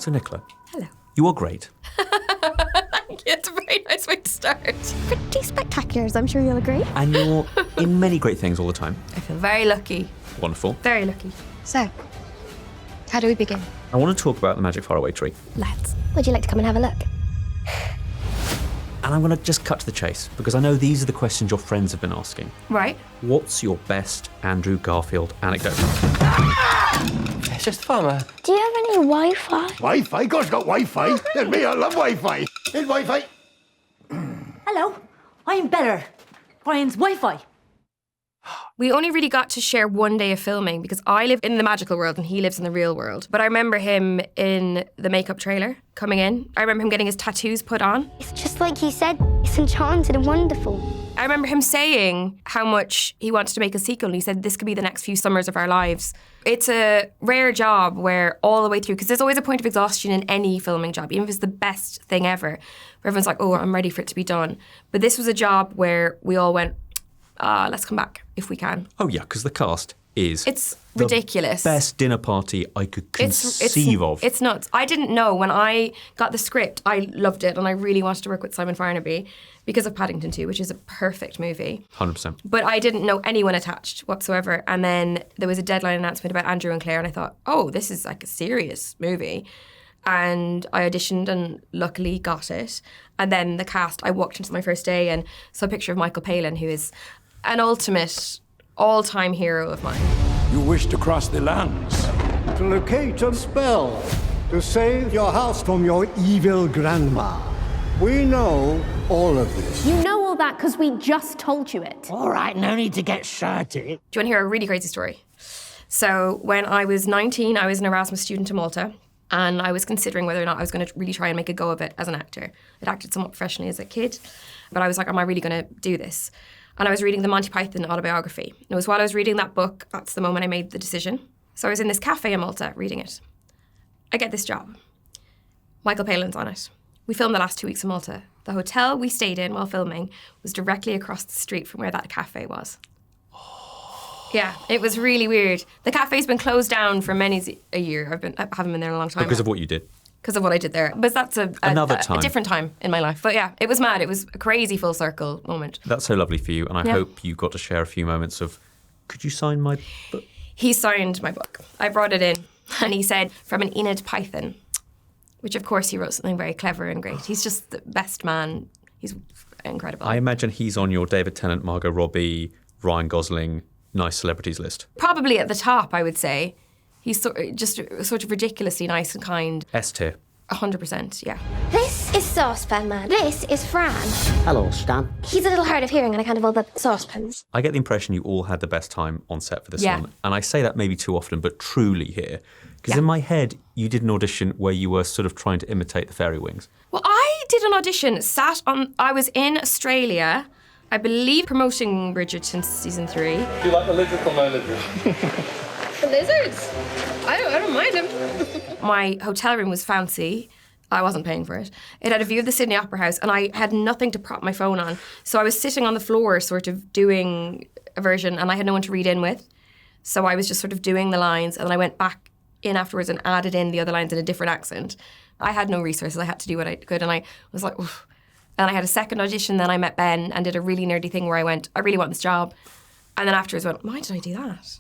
So, Nicola. Hello. You are great. Thank you. It's a very nice way to start. Pretty spectacular, as I'm sure you'll agree. And you're in many great things all the time. I feel very lucky. Wonderful. Very lucky. So, how do we begin? I want to talk about the Magic Farway Tree. Let's. Would you like to come and have a look? And I'm going to just cut to the chase, because I know these are the questions your friends have been asking. Right. What's your best Andrew Garfield anecdote? It's just fun. Do you have any Wi-Fi? Wi-Fi? God's got Wi-Fi. There's me, I love Wi-Fi. Here's Wi-Fi. Hello, I'm Beller. Brian's Wi-Fi. We only really got to share one day of filming because I live in the magical world and he lives in the real world. But I remember him in the makeup trailer coming in. I remember him getting his tattoos put on. It's just like he said, it's enchanted and wonderful. I remember him saying how much he wanted to make a sequel, and he said this could be the next few summers of our lives. It's a rare job where all the way through, because there's always a point of exhaustion in any filming job, even if it's the best thing ever, where everyone's like, oh, I'm ready for it to be done. But this was a job where we all went, let's come back if we can. Oh, yeah, because the cast is... It's ridiculous. The best dinner party I could conceive of. It's nuts. I didn't know when I got the script, I loved it and I really wanted to work with Simon Farnaby because of Paddington 2, which is a perfect movie. 100%. But I didn't know anyone attached whatsoever. And then there was a deadline announcement about Andrew and Claire and I thought, oh, this is like a serious movie. And I auditioned and luckily got it. And then the cast, I walked into my first day and saw a picture of Michael Palin, who is an ultimate all-time hero of mine. You wish to cross the lands. To locate a spell. To save your house from your evil grandma. We know all of this. You know all that because we just told you it. All right, no need to get shirty. Do you want to hear a really crazy story? So when I was 19, I was an Erasmus student to Malta. And I was considering whether or not I was going to really try and make a go of it as an actor. I'd acted somewhat professionally as a kid. But I was like, am I really going to do this? And I was reading the Monty Python autobiography. And it was while I was reading that book, that's the moment I made the decision. So I was in this cafe in Malta reading it. I get this job. Michael Palin's on it. We filmed the last 2 weeks in Malta. The hotel we stayed in while filming was directly across the street from where that cafe was. Yeah, it was really weird. The cafe's been closed down for many a year. I haven't been there in a long time. Because of what you did. Because of what I did there. But that's Another time. A different time in my life. But yeah, it was mad. It was a crazy full circle moment. That's so lovely for you, and I hope you got to share a few moments of, could you sign my book? He signed my book. I brought it in, and he said, from an Enid Python, which of course he wrote something very clever and great. He's just the best man. He's incredible. I imagine he's on your David Tennant, Margot Robbie, Ryan Gosling, nice celebrities list. Probably at the top, I would say. He's just sort of ridiculously nice and kind. S tier. 100%, yeah. This is Saucepan Man. This is Fran. Hello, Stan. He's a little hard of hearing and I can't have all the saucepans. I get the impression you all had the best time on set for this Yeah. one. And I say that maybe too often, but truly here. Because in my head, you did an audition where you were sort of trying to imitate the Fairy Wings. Well, I did an audition, I was in Australia, I believe promoting Bridgerton season 3. Do you like the lizards or no lizards? The lizards? I don't mind them. My hotel room was fancy. I wasn't paying for it. It had a view of the Sydney Opera House and I had nothing to prop my phone on. So I was sitting on the floor sort of doing a version and I had no one to read in with. So I was just sort of doing the lines and then I went back in afterwards and added in the other lines in a different accent. I had no resources. I had to do what I could and I was like, oof. And I had a second audition, then I met Ben and did a really nerdy thing where I went, I really want this job. And then afterwards I went, why did I do that?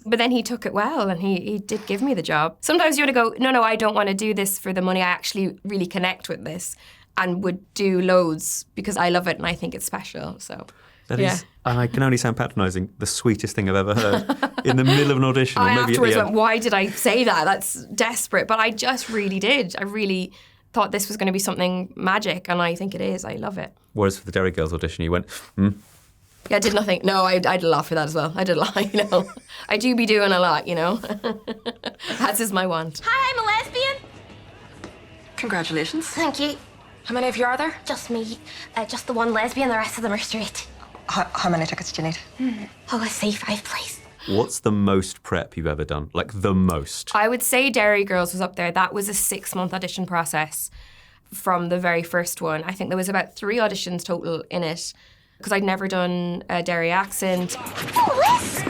But then he took it well and he did give me the job. Sometimes you want to go, no, I don't want to do this for the money. I actually really connect with this and would do loads because I love it and I think it's special. So That is, I can only sound patronising, the sweetest thing I've ever heard. In the middle of an audition. I or maybe afterwards at the went, end. why did I say that? That's desperate. But I just really did. I really thought this was going to be something magic and I think it is. I love it. Whereas for the Derry Girls audition, you went, Yeah, I did nothing. No, I did a lot for that as well. I did a lot, I do be doing a lot, As is my want. Hi, I'm a lesbian. Congratulations. Thank you. How many of you are there? Just me. Just the one lesbian, the rest of them are straight. How many tickets do you need? Oh, let's say 5, please. What's the most prep you've ever done? Like the most? I would say Derry Girls was up there. That was a 6-month audition process from the very first one. I think there was about 3 auditions total in it because I'd never done a Derry accent. Oh, Liz!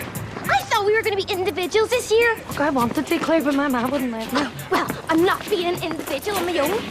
I thought thought we were going to be individuals this year. Look, I wanted to, Claire, but my mum wouldn't let me. Well, I'm not being an individual on my own.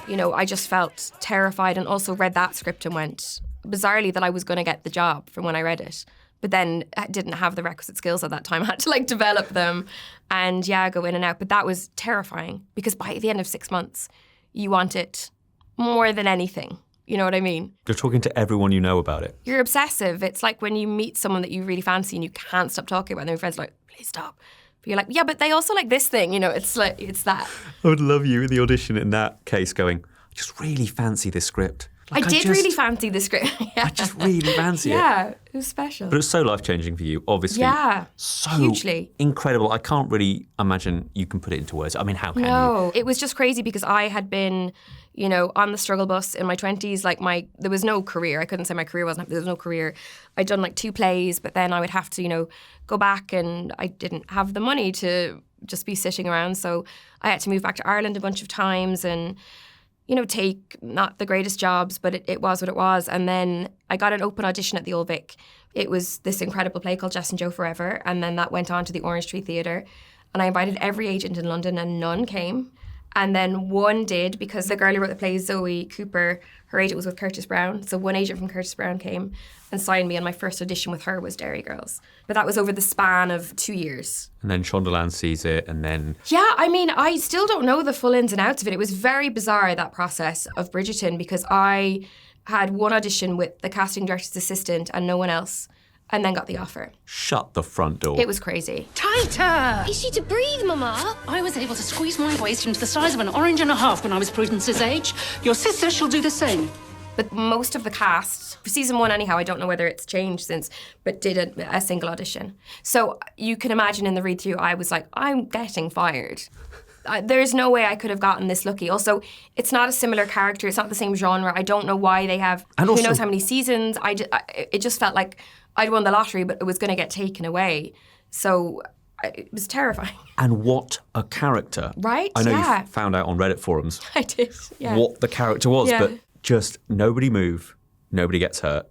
You know, I just felt terrified and also read that script and went, bizarrely, that I was going to get the job from when I read it. But then I didn't have the requisite skills at that time. I had to like develop them and go in and out. But that was terrifying because by the end of 6 months, you want it more than anything. You know what I mean? You're talking to everyone you know about it. You're obsessive. It's like when you meet someone that you really fancy and you can't stop talking about it, and your friends are like, please stop. But you're like, yeah, but they also like this thing. You know, it's like, it's that. I would love you in the audition in that case going, I just really fancy this script. Like, I did really fancy the script. I just really fancy it. Yeah, it was special. But it was so life-changing for you, obviously. Yeah, so hugely. Incredible. I can't really imagine you can put it into words. I mean, how can you? No, it was just crazy because I had been, you know, on the struggle bus in my 20s. Like there was no career. I couldn't say my career wasn't, there was no career. I'd done like 2 plays, but then I would have to, you know, go back and I didn't have the money to just be sitting around. So I had to move back to Ireland a bunch of times and, you know, take not the greatest jobs, but it was what it was. And then I got an open audition at the Old Vic. It was this incredible play called Jess and Joe Forever. And then that went on to the Orange Tree Theatre. And I invited every agent in London and none came. And then one did because the girl who wrote the play, Zoe Cooper, her agent was with Curtis Brown. So one agent from Curtis Brown came and signed me and my first audition with her was Derry Girls. But that was over the span of 2 years. And then Shondaland sees it and then... Yeah, I mean, I still don't know the full ins and outs of it. It was very bizarre, that process of Bridgerton, because I had one audition with the casting director's assistant and no one else, and then got the offer. Shut the front door. It was crazy. Tighter! Is she to breathe, Mama? I was able to squeeze my waist into the size of an orange and a half when I was Prudence's age. Your sister shall do the same. But most of the cast, for season 1 anyhow, I don't know whether it's changed since, but did a single audition. So you can imagine in the read-through, I was like, I'm getting fired. There's no way I could have gotten this lucky. Also, it's not a similar character. It's not the same genre. I don't know why they have, and who knows how many seasons. It just felt like I'd won the lottery, but it was going to get taken away. So it was terrifying. And what a character. Right? I know yeah. you found out on Reddit forums. I did, yeah. What the character was, Yeah. but just nobody move, nobody gets hurt.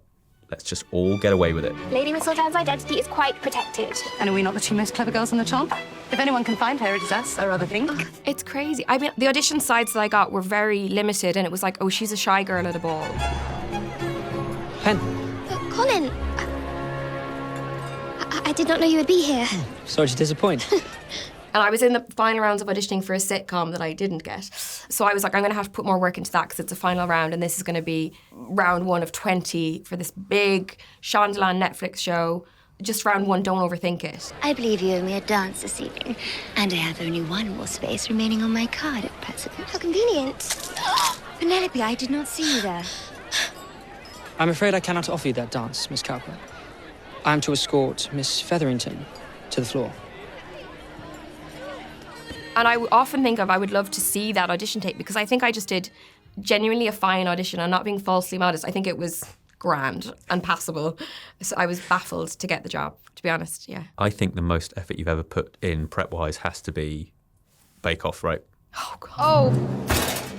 Let's just all get away with it. Lady Mistleton's identity is quite protected. And are we not the 2 most clever girls on the job? If anyone can find her, it is us, or other things. It's crazy. I mean, the audition sides that I got were very limited, and it was like, oh, she's a shy girl at a ball. Pen. Colin, I did not know you would be here. Sorry to disappoint. And I was in the final rounds of auditioning for a sitcom that I didn't get. So I was like, I'm going to have to put more work into that because it's a final round and this is going to be round 1 of 20 for this big Shondaland Netflix show. Just round 1, don't overthink it. I believe you owe me a dance this evening, and I have only 1 more space remaining on my card at present. How convenient. Penelope, I did not see you there. I'm afraid I cannot offer you that dance, Miss Coughlan. I am to escort Miss Featherington to the floor. And I often think I would love to see that audition tape because I think I just did genuinely a fine audition. I'm not being falsely modest. I think it was grand and passable. So I was baffled to get the job, to be honest, yeah. I think the most effort you've ever put in prep-wise has to be Bake Off, right? Oh, God. Oh,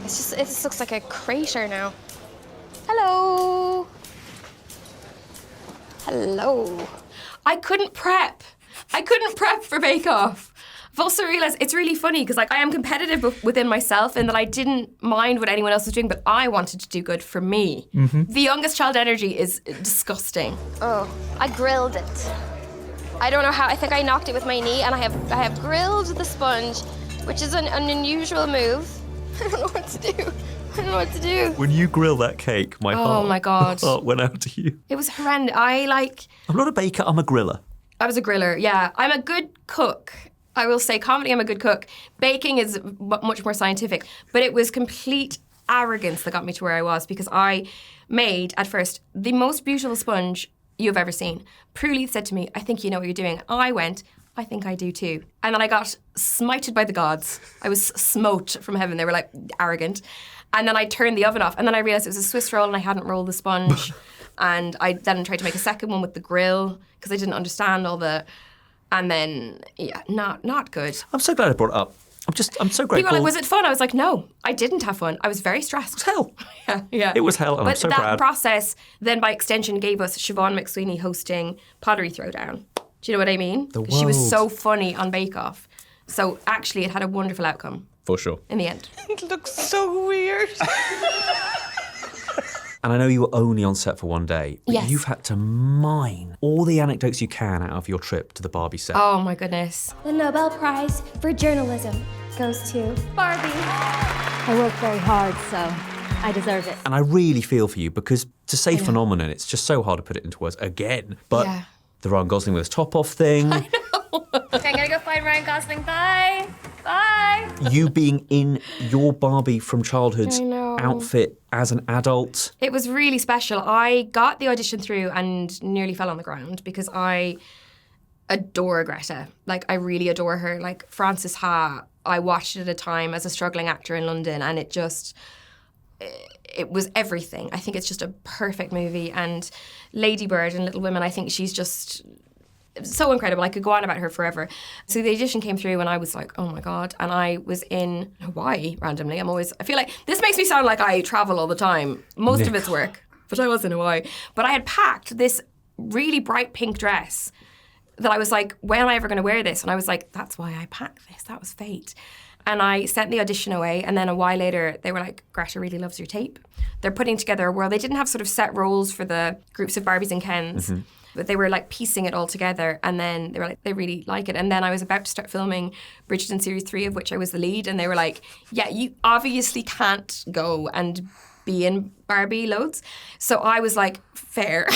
it just looks like a crater now. Hello. Hello. I couldn't prep for Bake Off. I've also realised it's really funny because like I am competitive within myself in that I didn't mind what anyone else was doing, but I wanted to do good for me. Mm-hmm. The youngest child energy is disgusting. Oh, I grilled it. I don't know how. I think I knocked it with my knee, and I have grilled the sponge, which is an unusual move. I don't know what to do. I don't know what to do. When you grill that cake, my heart went out to you. It was horrendous. I'm not a baker, I'm a griller. I was a griller, yeah. I'm a good cook. I will say comedy, I'm a good cook. Baking is much more scientific. But it was complete arrogance that got me to where I was because I made, at first, the most beautiful sponge you've ever seen. Prue said to me, I think you know what you're doing. I went, I think I do too. And then I got smited by the gods. I was smote from heaven. They were like arrogant. And then I turned the oven off. And then I realised it was a Swiss roll and I hadn't rolled the sponge. And I then tried to make a second one with the grill because I didn't understand all the... And then, yeah, not good. I'm so glad I brought it up. I'm so grateful. People were like, was it fun? I was like, no, I didn't have fun. I was very stressed. It was hell. Yeah. It was hell, and but I'm so that proud. process then by extension gave us Siobhan McSweeney hosting Pottery Throwdown. Do you know what I mean? The She was world. so funny on Bake Off. So actually it had a wonderful outcome For sure. in the end. It looks so weird. And I know you were only on set for one day, but Yes. you've had to mine all the anecdotes you can out of your trip to the Barbie set. Oh my goodness. The Nobel Prize for Journalism goes to Barbie. I work very hard, so I deserve it. And I really feel for you because to say phenomenon, it's just so hard to put it into words again. But Yeah. the Ryan Gosling with his top off thing, Okay, I'm gonna go find Ryan Gosling. Bye. Bye. you being in your Barbie from childhood's I know. outfit as an adult. It was really special. I got the audition through and nearly fell on the ground because I adore Greta. Like, I really adore her. Like, Frances Ha, I watched it at a time as a struggling actor in London, and it was everything. I think it's just a perfect movie. And Lady Bird and Little Women, I think she's just so incredible. I could go on about her forever. So the audition came through and I was like, oh my God. And I was in Hawaii randomly. I feel like, this makes me sound like I travel all the time. Most of it's work, but I was in Hawaii. But I had packed this really bright pink dress that I was like, when am I ever going to wear this? And I was like, that's why I packed this. That was fate. And I sent the audition away. And then a while later, they were like, Greta really loves your tape. They're putting together a world. They didn't have sort of set roles for the groups of Barbies and Kens. Mm-hmm. But they were like piecing it all together, and then they were like, they really like it. And then I was about to start filming Bridgerton Series 3, of which I was the lead, and they were like, yeah, you obviously can't go and be in Barbie loads. So I was like, fair.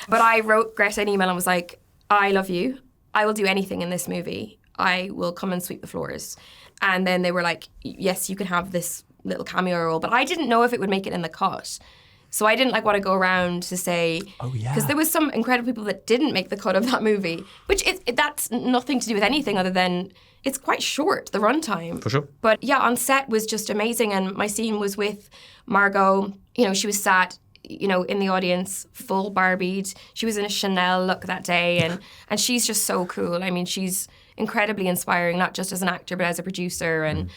But I wrote Greta an email and was like, I love you. I will do anything in this movie. I will come and sweep the floors. And then they were like, yes, you can have this little cameo role. But I didn't know if it would make it in the cut. So I didn't want to go around to say, Oh, yeah. because there was some incredible people that didn't make the cut of that movie, which that's nothing to do with anything other than it's quite short, the runtime. For sure. But yeah, on set was just amazing. And my scene was with Margot. She was sat, in the audience, full Barbied. She was in a Chanel look that day. And she's just so cool. I mean, she's incredibly inspiring, not just as an actor, but as a producer and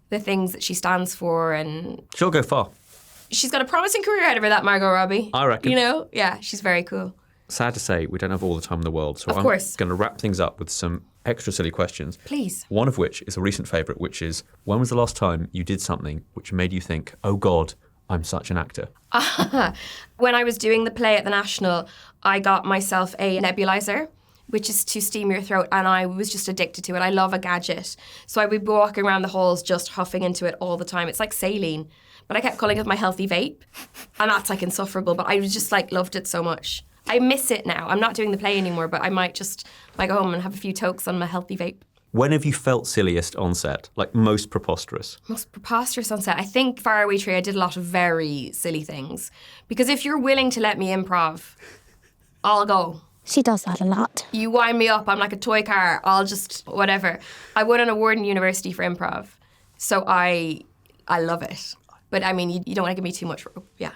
the things that she stands for. And She'll go far. she's got a promising career ahead of her, that Margot Robbie. I reckon. Yeah, she's very cool. Sad to say, we don't have all the time in the world, so Of I'm course. going to wrap things up with some extra silly questions. Please. One of which is a recent favourite, which is, when was the last time you did something which made you think, oh God, I'm such an actor? When I was doing the play at the National, I got myself a nebulizer, which is to steam your throat, and I was just addicted to it. I love a gadget. So I would be walking around the halls just huffing into it all the time. It's like saline. But I kept calling it my healthy vape, and that's like insufferable, but I just loved it so much. I miss it now. I'm not doing the play anymore, but I might just go home and have a few tokes on my healthy vape. When have you felt silliest on set? Like most preposterous? Most preposterous on set. I think Faraway Tree, I did a lot of very silly things. Because if you're willing to let me improv, I'll go. She does that a lot. You wind me up, I'm like a toy car, I'll just, whatever. I won an award in university for improv, so I love it. But I mean, you don't want to give me too much rope, yeah.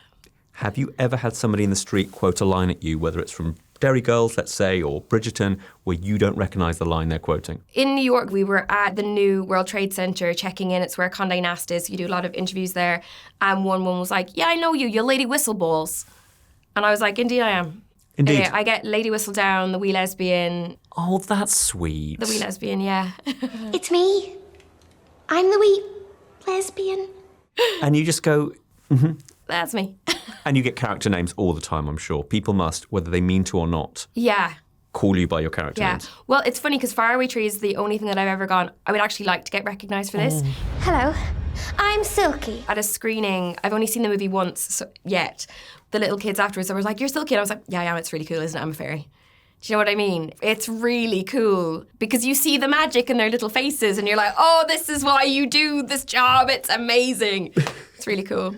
Have you ever had somebody in the street quote a line at you, whether it's from Derry Girls, let's say, or Bridgerton, where you don't recognise the line they're quoting? In New York, we were at the new World Trade Center checking in. It's where Condé Nast is. You do a lot of interviews there. And one was like, yeah, I know you, you're Lady Whistleballs. And I was like, indeed I am. Indeed. I get Lady Whistledown, the wee lesbian. Oh, that's sweet. The wee lesbian, yeah. It's me. I'm the wee lesbian. And you just go, That's me. and you get character names all the time, I'm sure. People must, whether they mean to or not, Yeah. call you by your character Yeah. names. Well, it's funny because Faraway Tree is the only thing that I've ever gone, I would actually like to get recognised for this. Hello. I'm Silky. At a screening, I've only seen the movie once yet. The little kids afterwards, they were like, you're Silky. And I was like, yeah, it's really cool, isn't it? I'm a fairy. Do you know what I mean? It's really cool because you see the magic in their little faces and you're like, oh, this is why you do this job. It's amazing. It's really cool.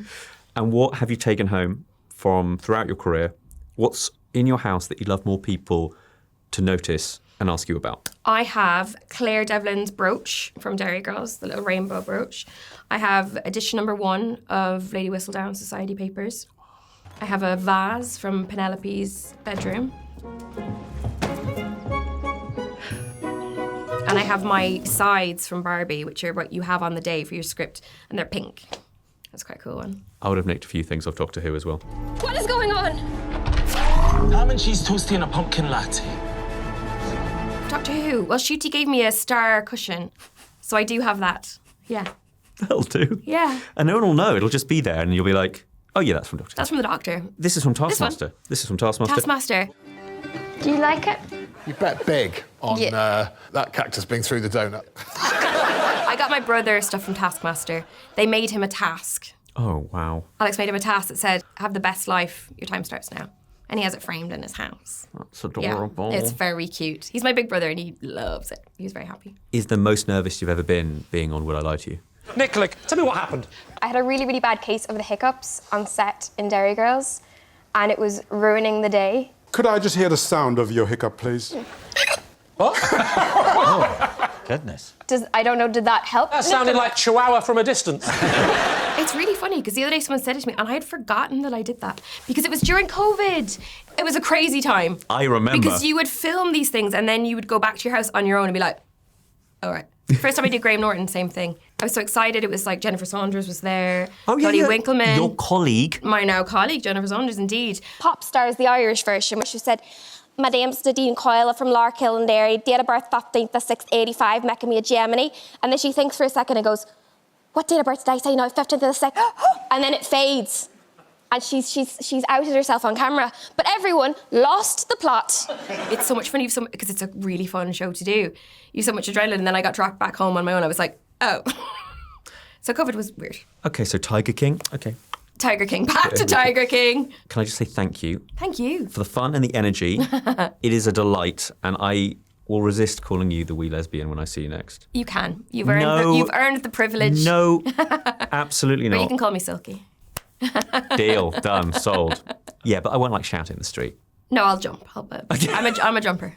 And what have you taken home from throughout your career? What's in your house that you'd love more people to notice and ask you about? I have Claire Devlin's brooch from Derry Girls, the little rainbow brooch. I have edition number 1 of Lady Whistledown Society Papers. I have a vase from Penelope's bedroom. And I have my sides from Barbie, which are what you have on the day for your script, and they're pink. That's quite a cool one. I would have nicked a few things off Doctor Who as well. What is going on? Ham and cheese toasty and a pumpkin latte. Doctor Who? Well, Shooty gave me a star cushion, so I do have that. Yeah. That'll do. Yeah. And no one will know. It'll just be there, and you'll be like, oh yeah, that's from Doctor Who. That's from the Doctor. This is from Taskmaster. This is from Taskmaster. Taskmaster. Do you like it? You bet big on that cactus being through the donut. I got my brother stuff from Taskmaster. They made him a task. Oh, wow. Alex made him a task that said, have the best life, your time starts now. And he has it framed in his house. That's adorable. Yeah, it's very cute. He's my big brother and he loves it. He's very happy. Is the most nervous you've ever been being on Will I Lie to You? Nicola, tell me what happened. I had a really, really bad case of the hiccups on set in Derry Girls, and it was ruining the day. Could I just hear the sound of your hiccup, please? What? Oh, goodness. I don't know, did that help? That sounded like Chihuahua from a distance. It's really funny because the other day someone said it to me and I had forgotten that I did that because it was during COVID. It was a crazy time. I remember. Because you would film these things and then you would go back to your house on your own and be like, all right. First time I did Graham Norton, same thing. I was so excited. It was like Jennifer Saunders was there. Oh, yeah, Dottie Winkleman. Your colleague. My now colleague, Jennifer Saunders, indeed. Pop Stars, the Irish version, where she said, my name's Nadine Coyle from Larkill and Derry, date of birth 15th of 685, making me a Gemini. And then she thinks for a second and goes, what date of birth did I say now? 15th of the 6th. And then it fades. And she's outed herself on camera. But everyone lost the plot. It's so much fun because it's a really fun show to do. You have so much adrenaline, and then I got dragged back home on my own. I was like, oh. So COVID was weird. Okay, so Tiger King. Okay. Tiger King. Back to Tiger King. Can I just say thank you? Thank you. For the fun and the energy. It is a delight, and I will resist calling you the wee lesbian when I see you next. You can. You've earned the privilege. No, absolutely not. But you can call me Silky. Deal. Done. Sold. Yeah, but I won't like shout in the street. No, I'll jump. I'm a jumper.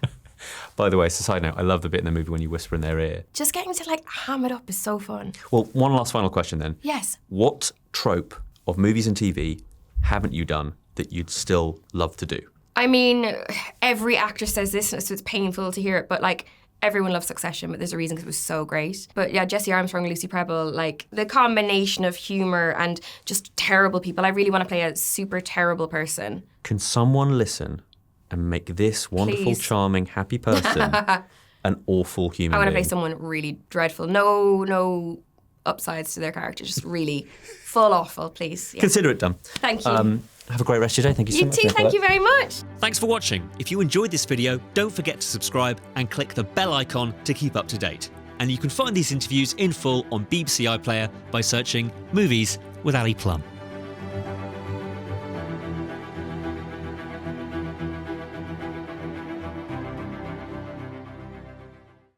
By the way, as a side note, I love the bit in the movie when you whisper in their ear. Just getting to like ham it up is so fun. Well, one last final question then. Yes. What trope of movies and TV haven't you done that you'd still love to do? I mean, every actor says this, so it's painful to hear it, but like, everyone loves Succession, but there's a reason because it was so great. But yeah, Jesse Armstrong and Lucy Preble, like the combination of humour and just terrible people. I really want to play a super terrible person. Can someone listen and make this wonderful, Please. Charming, happy person an awful human being? I want to play someone really dreadful. No upsides to their character, just really full awful, please. Yeah. Consider it done. Thank you. Have a great rest of your day. Thank you so much. You too, thank you very much. Thanks for watching. If you enjoyed this video, don't forget to subscribe and click the bell icon to keep up to date. And you can find these interviews in full on BBC iPlayer by searching Movies with Ali Plumb.